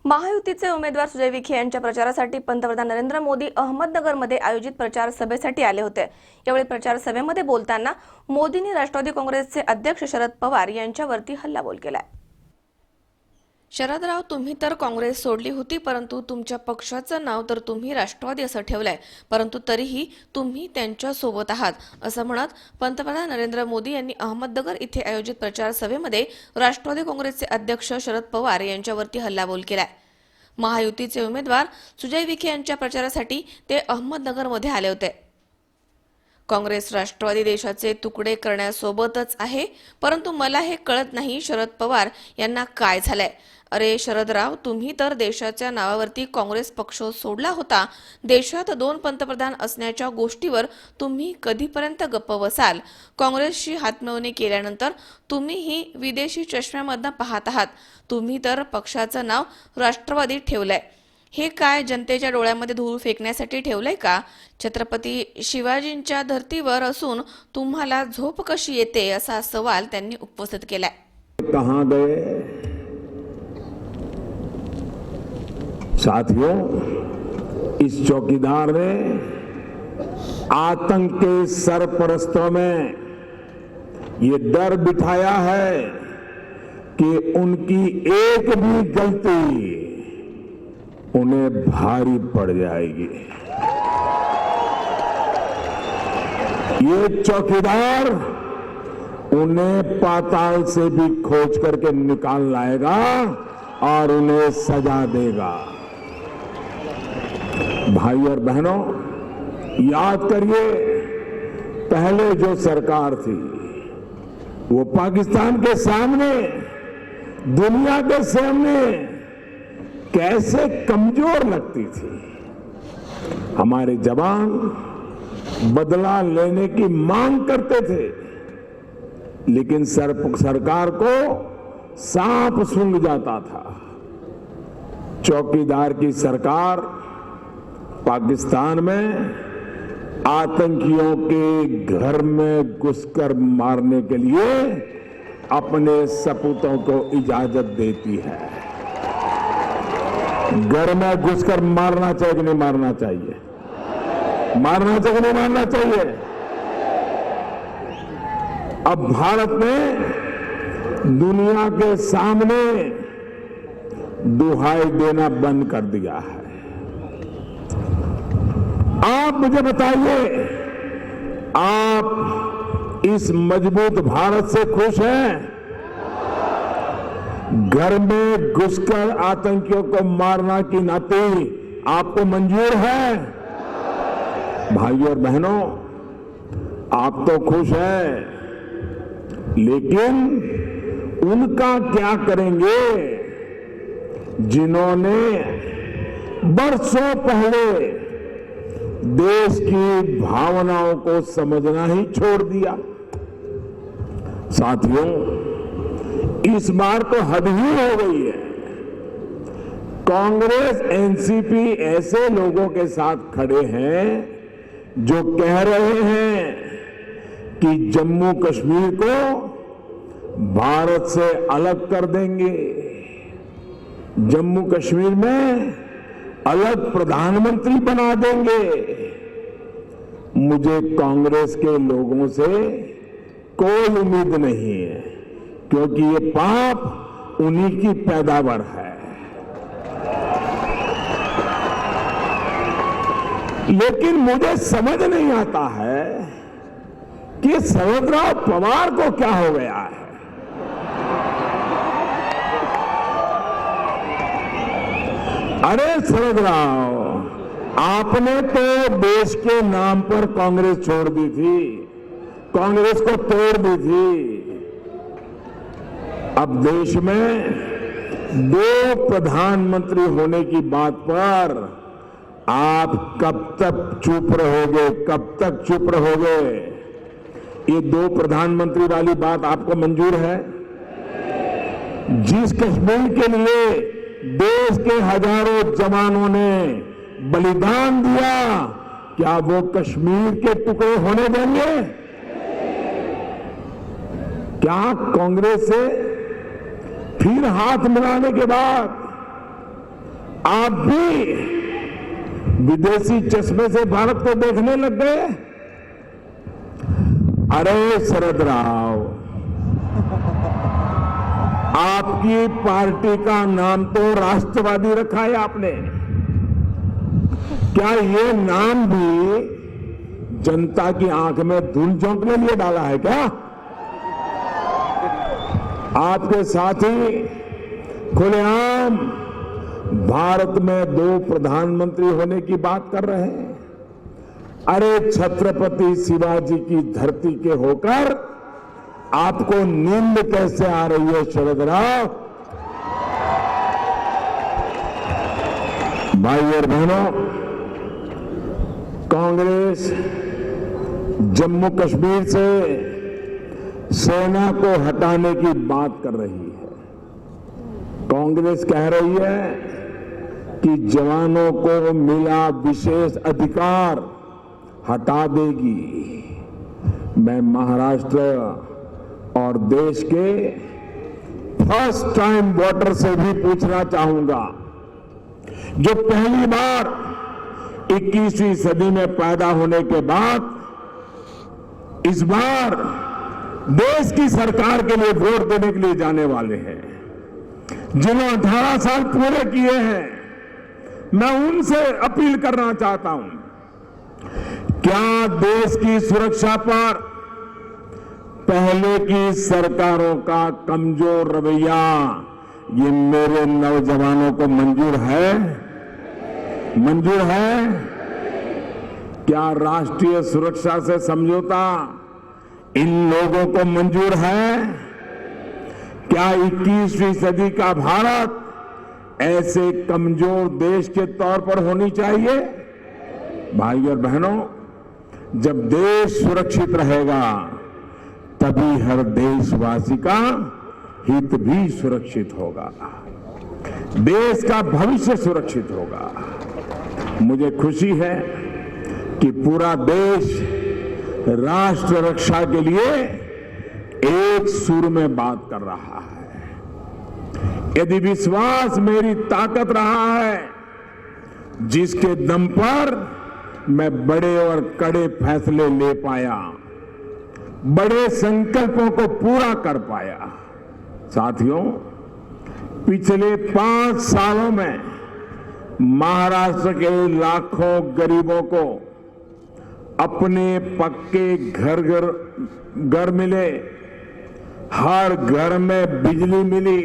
महायुतीचे उमेदवार सुजय विखे यांच्या प्रचारासाठी पंतप्रधान नरेंद्र मोदी अहमदनगरमध्ये आयोजित प्रचार सभेसाठी आले होते। यावेळी प्रचार सभेमध्ये बोलताना मोदींनी राष्ट्रवादी काँग्रेसचे अध्यक्ष शरद पवार यांच्यावरती हल्लाबोल केलाय। शरदराव, तुम्ही तर काँग्रेस सोडली होती, परंतु तुमच्या पक्षाचं नाव तर तुम्ही राष्ट्रवादी असं ठेवलंय, परंतु तरीही तुम्ही त्यांच्या सोबत आहात असं म्हणत पंतप्रधान नरेंद्र मोदी यांनी अहमदनगर इथे आयोजित प्रचार सभेमध्ये राष्ट्रवादी काँग्रेसचे अध्यक्ष शरद पवार यांच्यावरती हल्लाबोल केलाय। महायुतीचे उमेदवार सुजय विखे यांच्या प्रचारासाठी ते अहमदनगरमध्ये आले होते। काँग्रेस राष्ट्रवादी देशाचे तुकडे करण्यासोबतच आहे, परंतु मला हे कळत नाही शरद पवार यांना काय झालंय। अरे शरदराव, तुम्ही तर देशाच्या नावावरती काँग्रेस पक्ष सोडला होता। देशात 2 पंतप्रधान असण्याच्या गोष्टीवर तुम्ही कधीपर्यंत गप्प बसाल? काँग्रेसशी हातमिळवणी केल्यानंतर तुम्हीही विदेशी चष्म्यामधनं पाहत आहात। तुम्ही तर पक्षाचं नाव राष्ट्रवादी ठेवलंय। हे काय जनतेच्या डोळ्यामध्ये धूळ फेकण्यासाठी ठेवलंय का? छत्रपती शिवाजींच्या धर्तीवर असून तुम्हाला झोप कशी येते, असा सवाल त्यांनी उपस्थित केलाय। कहां गए साथियों? इस चौकीदार ने आतंक के सरपरस्तों में ये डर बिठाया है कि उनकी एक भी गलती उन्हें भारी पड़ जाएगी। ये चौकीदार उन्हें पाताल से भी खोज करके निकाल लाएगा और उन्हें सजा देगा। भाई और बहनों, याद करिए, पहले जो सरकार थी वो पाकिस्तान के सामने, दुनिया के सामने कैसे कमजोर लगती थी। हमारे जवान बदला लेने की मांग करते थे, लेकिन सरकार को सांप सूंघ जाता था। चौकीदार की सरकार पाकिस्तान में आतंकियों के घर में घुसकर मारने के लिए अपने सपूतों को इजाजत देती है। घर में घुसकर मारना चाहिए कि नहीं मारना चाहिए? मारना चाहिए कि नहीं मारना चाहिए? अब भारत ने दुनिया के सामने दुहाई देना बंद कर दिया है। आप मुझे बताइए, आप इस मजबूत भारत से खुश हैं? घर में घुसकर आतंकियों को मारना की नाती आपको मंजूर है? भाइयों और बहनों, आप तो खुश हैं, लेकिन उनका क्या करेंगे जिन्होंने बरसों पहले देश की भावनाओं को समझना ही छोड़ दिया। साथियों, इस बार तो हद ही हो गई है। कांग्रेस एनसीपी ऐसे लोगों के साथ खड़े हैं जो कह रहे हैं कि जम्मू कश्मीर को भारत से अलग कर देंगे, जम्मू कश्मीर में अलग प्रधानमंत्री बना देंगे। मुझे कांग्रेस के लोगों से कोई उम्मीद नहीं है, क्योंकि ये पाप उन्हीं की पैदावार है। लेकिन मुझे समझ नहीं आता है कि शरदराव पवार को क्या हो गया है। अरे शरदराव, आपने तो देश के नाम पर कांग्रेस छोड़ दी थी, कांग्रेस को तोड़ दी थी। अब देश में 2 प्रधानमंत्री होने की बात पर आप कब तक चुप रहोगे? कब तक चुप रहोगे? ये 2 प्रधानमंत्री वाली बात आपको मंजूर है? जिस कश्मीर के लिए देश के हजारों जवानों ने बलिदान दिया, क्या वो कश्मीर के टुकड़े होने देंगे? क्या कांग्रेस से फिर हाथ मिलाने के बाद आप भी विदेशी चश्मे से भारत को देखने लग गए। अरे शरद राव, आपकी पार्टी का नाम तो राष्ट्रवादी रखा है आपने। क्या ये नाम भी जनता की आंख में धूल झोंकने लिए डाला है क्या? आपके साथी खुलेआम भारत में 2 प्रधानमंत्री होने की बात कर रहे हैं। अरे छत्रपति शिवाजी की धरती के होकर आपको नींद कैसे आ रही है शरद राव? भाई और बहनों, कांग्रेस जम्मू कश्मीर से सेना को हटाने की बात कर रही है। कांग्रेस कह रही है कि जवानों को मिला विशेष अधिकार हटा देगी। मैं महाराष्ट्र और देश के फर्स्ट टाइम वोटर से भी पूछना चाहूंगा, जो पहली बार 21वीं सदी में पैदा होने के बाद इस बार देश की सरकार के लिए वोट देने के लिए जाने वाले हैं, जिन्होंने 18 साल पूरे किए हैं, मैं उनसे अपील करना चाहता हूं, क्या देश की सुरक्षा पर पहले की सरकारों का कमजोर रवैया ये मेरे नौजवानों को मंजूर है? मंजूर है? क्या राष्ट्रीय सुरक्षा से समझौता इन लोगों को मंजूर है? क्या 21वीं सदी का भारत ऐसे कमजोर देश के तौर पर होनी चाहिए? भाई और बहनों, जब देश सुरक्षित रहेगा तभी हर देशवासी का हित भी सुरक्षित होगा, देश का भविष्य सुरक्षित होगा। मुझे खुशी है कि पूरा देश राष्ट्र रक्षा के लिए एक सुर में बात कर रहा है। यदि विश्वास मेरी ताकत रहा है, जिसके दम पर मैं बड़े और कड़े फैसले ले पाया, बड़े संकल्पों को पूरा कर पाया। साथियों, पिछले 5 सालों में महाराष्ट्र के लाखों गरीबों को अपने पक्के घर मिले, हर घर में बिजली मिली,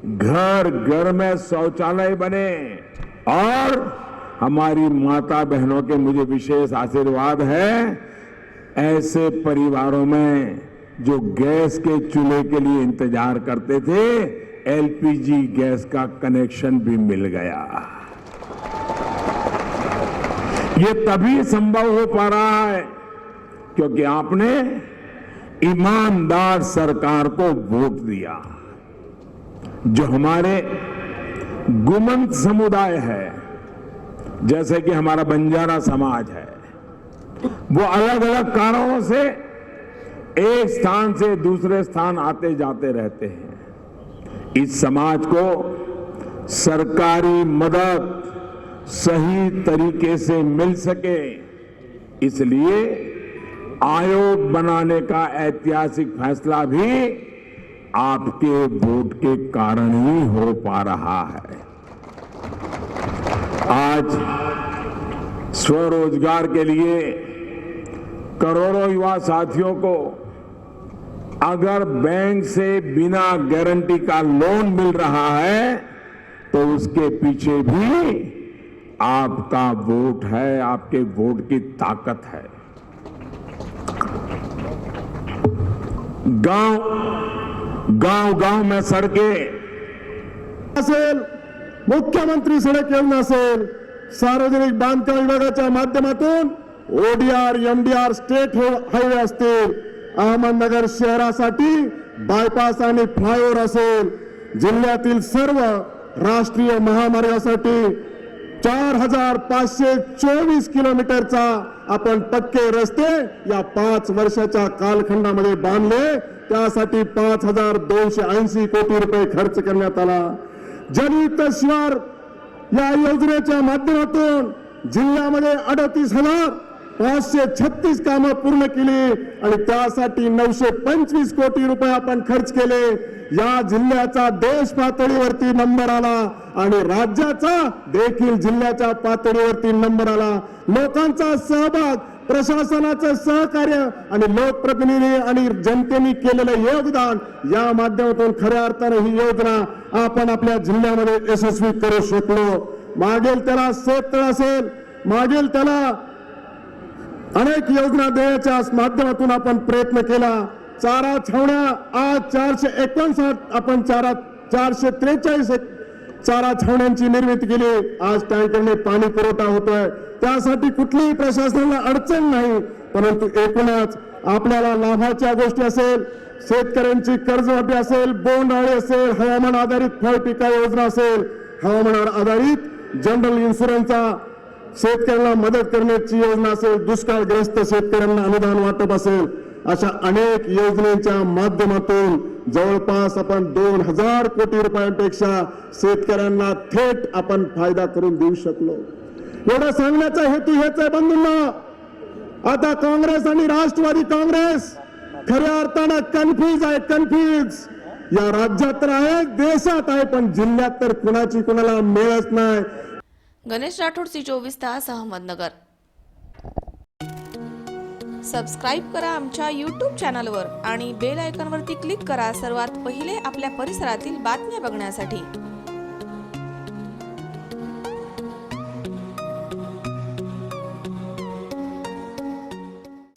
घर घर में शौचालय बने और हमारी माता बहनों के मुझे विशेष आशीर्वाद है, ऐसे परिवारों में जो गैस के चूल्हे के लिए इंतजार करते थे, एलपीजी गैस का कनेक्शन भी मिल गया। ये तभी संभव हो पा रहा है क्योंकि आपने ईमानदार सरकार को वोट दिया। जो हमारे गुमंत समुदाय है, जैसे कि हमारा बंजारा समाज है, वो अलग अलग कारणों से एक स्थान से दूसरे स्थान आते जाते रहते हैं। इस समाज को सरकारी मदद सही तरीके से मिल सके, इसलिए आयोग बनाने का ऐतिहासिक फैसला भी आपके वोट के कारण ही हो पा रहा है। आज स्वरोजगार के लिए करोड़ों युवा साथियों को अगर बैंक से बिना गारंटी का लोन मिल रहा है तो उसके पीछे भी आपका वोट है, आपके वोट की ताकत है। गांव में सड़कें असेल, मुख्यमंत्री सडक योजना असेल, सार्वजनिक बांधकाम विभागाच्या माध्यमातून ओडीआर एमडीआर स्टेट हायवे असतील, अहमदनगर शहरासाठी बायपास आणि फ्लायओव्हर असेल, जिल्ह्यातील सर्व राष्ट्रीय महामार्गासाठी 4524 किलोमीटरचा आपण पक्के रस्ते या 5 वर्षाच्या कालखंडामध्ये बांधले। त्यासाठी 5280 कोटी रुपये खर्च करण्यात आला। जलयुक्त शिवार या योजनेच्या माध्यमातून जिल्ह्यामध्ये 38,536 कामं पूर्ण केली आणि त्यासाठी 925 कोटी रुपये आपण खर्च केले. या जिल्ह्याचा देश पातळीवरती नंबर आला आणि राज्याचा देखील जिल्ह्याच्या पातळीवरती नंबर आला. लोकांचा सहभाग, प्रशासनाचं सहकार्य आणि लोकप्रतिनिधी आणि जनतेने केलेलं योगदान या माध्यमातून खऱ्या अर्थाने ही योजना आपण आपल्या जिल्ह्यामध्ये यशस्वी करू शकलो. मागेल त्याला शेततळ असेल, मागेल त्याला अनेक योजना देण्याच्या माध्यमातून आपण प्रयत्न केला. चारा छावण्या आज 459 आपण 443 चारा छावण्यांची निर्मिती केली. आज टँकरने पाणी पुरवठा होतोय, त्यासाठी कुठलीही प्रशासनाला अडचण नाही. परंतु एकूणच आपल्याला लाभाच्या गोष्टी असेल, शेतकऱ्यांची कर्जमाफी असेल, बोंडअळी असेल, हवामान आधारित फळ पिका योजना असेल, हवामानावर आधारित जनरल इन्शुरन्सचा शेतकऱ्यांना मदत करण्याची योजना असेल, दुष्काळग्रस्त शेतकऱ्यांना अनुदान वाटप असेल, अशा अनेक योजनेच्या माध्यमातून जवळपास आपण 2000 कोटी रुपयांपेक्षा शेतकऱ्यांना थेट आपण फायदा करून देऊ शकलो. एवढं सांगण्याचा हेतू हेच आहे बंधूंनो. आता काँग्रेस आणि राष्ट्रवादी काँग्रेस खऱ्या अर्थानं कन्फ्यूज आहे, कन्फ्यूज. या राज्यात तर आहे, देशात आहे, पण जिल्ह्यात तर कुणाची कुणाला मेळच नाही. गणेश राठोड, C24 तास, अहमदनगर. सबस्क्राईब करा आमच्या YouTube चॅनलवर आणि बेल आयकॉनवरती क्लिक करा सर्वात पहिले आपल्या परिसरातील बातम्या बघण्यासाठी.